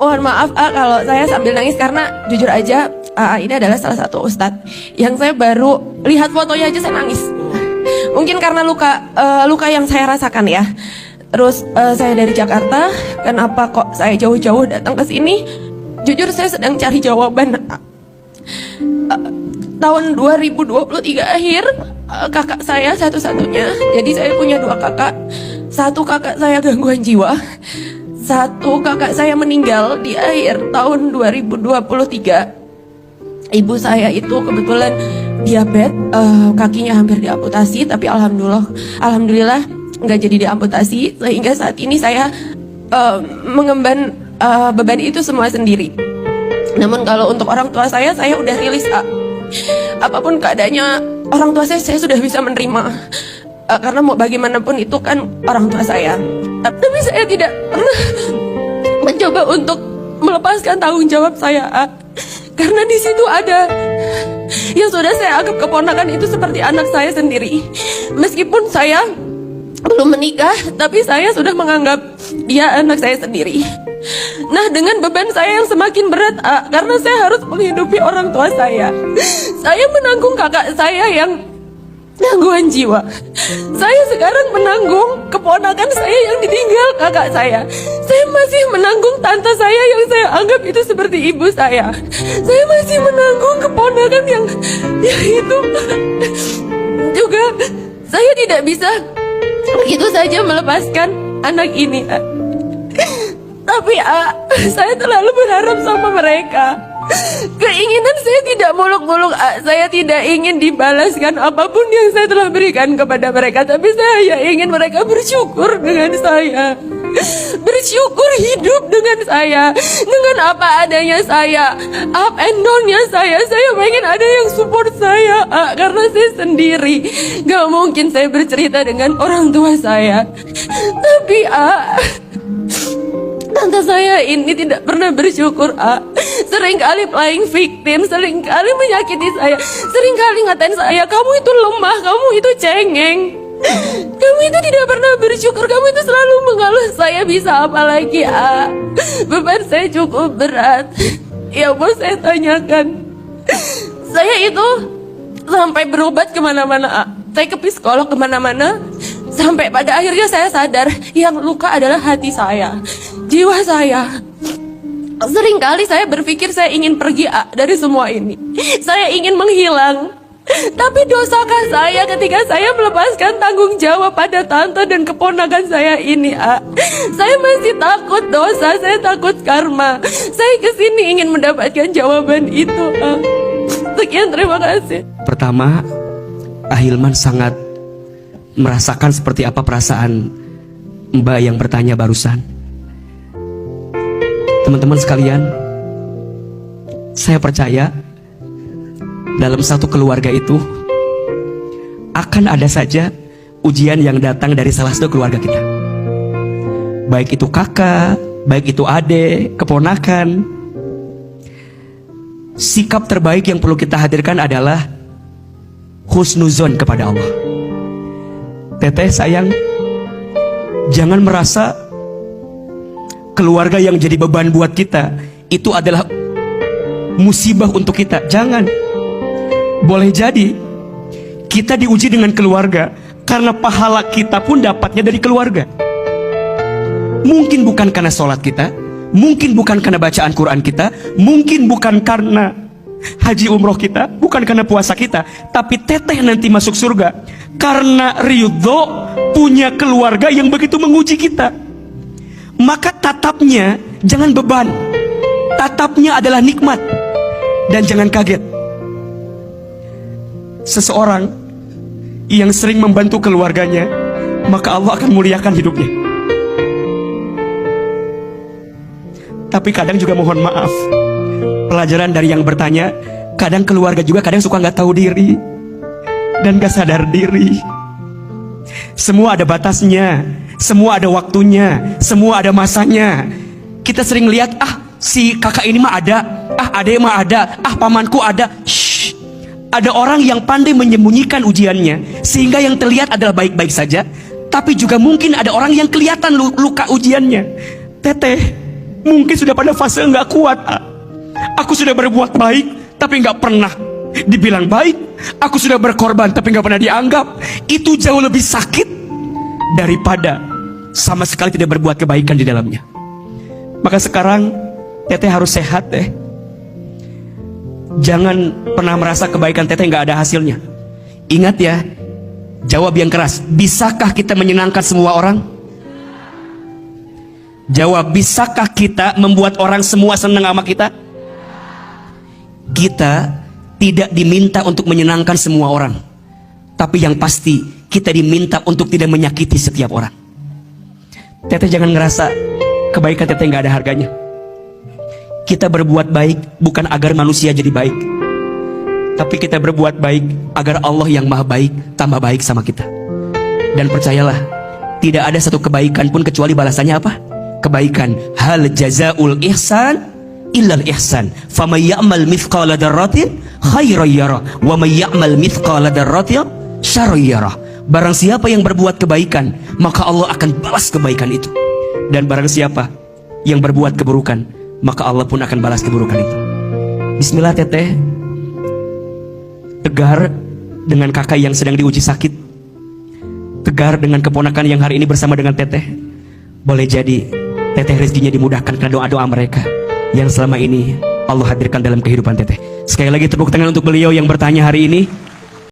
Mohon maaf kalau saya sambil nangis karena jujur aja ini adalah salah satu ustadz yang saya baru lihat fotonya aja saya nangis. Mungkin karena luka yang saya rasakan ya. Terus saya dari Jakarta, kenapa kok saya jauh-jauh datang ke sini? Jujur saya sedang cari jawaban. Tahun 2023 akhir kakak saya satu-satunya. Jadi saya punya 2 kakak. Satu kakak saya gangguan jiwa. Satu kakak saya meninggal di akhir tahun 2023. Ibu saya itu kebetulan diabetes, kakinya hampir diamputasi, tapi alhamdulillah nggak jadi diamputasi, sehingga saat ini saya mengemban beban itu semua sendiri. Namun kalau untuk orang tua saya udah rilis. Apapun keadaannya orang tua saya sudah bisa menerima. Karena mau bagaimanapun itu kan orang tua saya. Tapi saya tidak pernah mencoba untuk melepaskan tanggung jawab saya. Karena di situ ada yang sudah saya anggap keponakan itu seperti anak saya sendiri. Meskipun saya belum menikah, tapi saya sudah menganggap dia anak saya sendiri. Nah, dengan beban saya yang semakin berat, karena saya harus menghidupi orang tua saya. Saya menanggung kakak saya yang gangguan jiwa. Saya sekarang menanggung keponakan saya yang ditinggal kakak saya. Saya masih menanggung tante saya yang saya anggap itu seperti ibu saya. Saya masih menanggung keponakan yang itu juga. Saya tidak bisa begitu saja melepaskan anak ini. Tapi saya terlalu berharap sama mereka. Keinginan saya tidak muluk-muluk. Saya tidak ingin dibalaskan apapun yang saya telah berikan kepada mereka. Tapi saya ingin mereka bersyukur dengan saya, bersyukur hidup dengan saya, dengan apa adanya saya, up and down-nya saya pengen ada yang support saya. Karena saya sendiri, gak mungkin saya bercerita dengan orang tua saya. Tapi tante saya ini tidak pernah bersyukur. Seringkali playing victim, seringkali menyakiti saya, seringkali ngatain saya, kamu itu lemah, kamu itu cengeng, kamu itu tidak pernah bersyukur, kamu itu selalu mengeluh. Saya bisa apa lagi? Beban saya cukup berat. Ya mau saya tanyakan, saya itu sampai berobat kemana-mana, saya ke psikolog kemana-mana, sampai pada akhirnya saya sadar yang luka adalah hati saya, jiwa saya. Seringkali saya berpikir saya ingin pergi dari semua ini. Saya ingin menghilang. Tapi dosakah saya ketika saya melepaskan tanggung jawab pada tante dan keponakan saya ini? Saya masih takut dosa, saya takut karma. Saya kesini ingin mendapatkan jawaban itu. Sekian, terima kasih. Pertama, Ahilman sangat merasakan seperti apa perasaan Mbak yang bertanya barusan. Teman-teman sekalian, saya percaya dalam satu keluarga itu akan ada saja ujian yang datang dari salah satu keluarga kita. Baik itu kakak, baik itu adik, keponakan. Sikap terbaik yang perlu kita hadirkan adalah husnuzon kepada Allah. Teteh sayang, jangan merasa keluarga yang jadi beban buat kita itu adalah musibah untuk kita. Jangan. Boleh jadi kita diuji dengan keluarga karena pahala kita pun dapatnya dari keluarga. Mungkin bukan karena sholat kita, mungkin bukan karena bacaan Quran kita, mungkin bukan karena haji umroh kita, bukan karena puasa kita, tapi teteh nanti masuk surga karena ridho punya keluarga yang begitu menguji kita. Maka tatapnya jangan beban, tatapnya adalah nikmat. Dan jangan kaget, seseorang yang sering membantu keluarganya, maka Allah akan muliakan hidupnya. Tapi kadang juga mohon maaf, pelajaran dari yang bertanya, kadang keluarga juga kadang suka nggak tahu diri dan nggak sadar diri. Semua ada batasnya, semua ada waktunya, semua ada masanya. Kita sering lihat, si kakak ini mah ada, adek mah ada, pamanku ada. Shh. Ada orang yang pandai menyembunyikan ujiannya, sehingga yang terlihat adalah baik-baik saja. Tapi juga mungkin ada orang yang kelihatan luka ujiannya. Teteh, mungkin sudah pada fase nggak kuat. Aku sudah berbuat baik, tapi nggak pernah dibilang baik. Aku sudah berkorban, tapi nggak pernah dianggap. Itu jauh lebih sakit daripada sama sekali tidak berbuat kebaikan di dalamnya. Maka sekarang teteh harus sehat deh. Jangan pernah merasa kebaikan teteh nggak ada hasilnya. Ingat ya, jawab yang keras. Bisakah kita menyenangkan semua orang? Jawab, bisakah kita membuat orang semua senang sama kita? Kita tidak diminta untuk menyenangkan semua orang, tapi yang pasti kita diminta untuk tidak menyakiti setiap orang. Teteh jangan ngerasa kebaikan teteh nggak ada harganya. Kita berbuat baik bukan agar manusia jadi baik, tapi kita berbuat baik agar Allah yang maha baik tambah baik sama kita. Dan percayalah, tidak ada satu kebaikan pun kecuali balasannya apa? Kebaikan. Hal jazaul ihsan illal ihsan. Faman ya'mal mithqala dzarratin khairan yarah wa may ya'mal mithqala dzarratin syarran yarah. Barang siapa yang berbuat kebaikan, maka Allah akan balas kebaikan itu. Dan barang siapa yang berbuat keburukan, maka Allah pun akan balas keburukan itu. Bismillah teteh, tegar dengan kakak yang sedang diuji sakit, tegar dengan keponakan yang hari ini bersama dengan teteh. Boleh jadi teteh rezekinya dimudahkan karena doa-doa mereka yang selama ini Allah hadirkan dalam kehidupan teteh. Sekali lagi tepuk tangan untuk beliau yang bertanya hari ini.